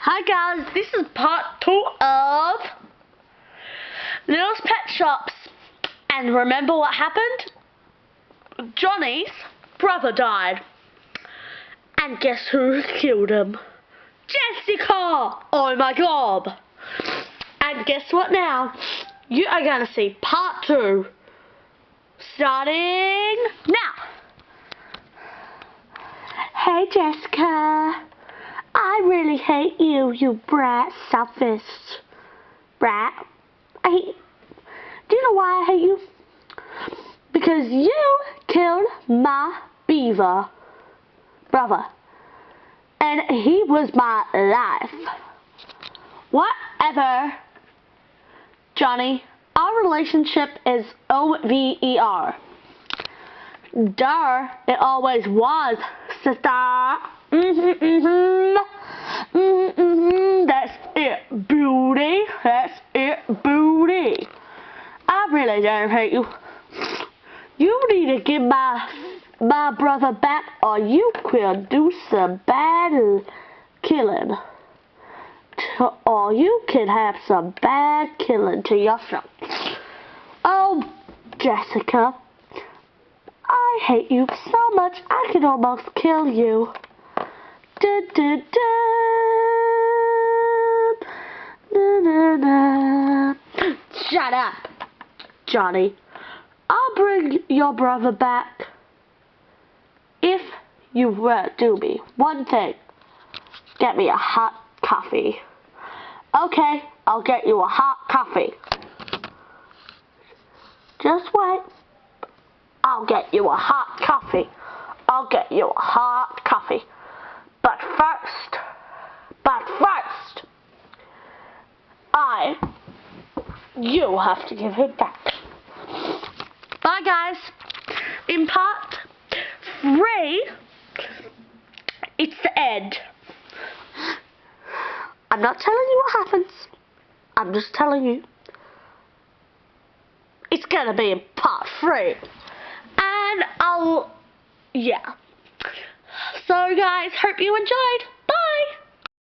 Hi guys, this is part 2 of Little's Pet Shops. And remember what happened? Johnny's brother died. And guess who killed him? Jessica! Oh my god! And guess what now? You are going to see part 2. Starting now. Hey Jessica. I really hate you, you brat, selfish brat. Do you know why I hate you? Because you killed my beaver brother. And he was my life. Whatever, Johnny. Our relationship is over. Duh, it always was, sister. That's it, beauty. That's it, booty. I really don't hate you. You need to give my brother back, or you could do some bad killing. Or you can have some bad killing to yourself. Oh, Jessica. I hate you so much I could almost kill you. Shut up, Johnny. I'll bring your brother back if you will do me one thing. Get me a hot coffee. Okay, I'll get you a hot coffee. Just wait. I'll get you a hot coffee. I'll get you a hot coffee. But first, you have to give it back. Bye guys. In part 3, it's the end. I'm not telling you what happens. I'm just telling you. It's gonna be in part 3. And yeah. So guys, hope you enjoyed.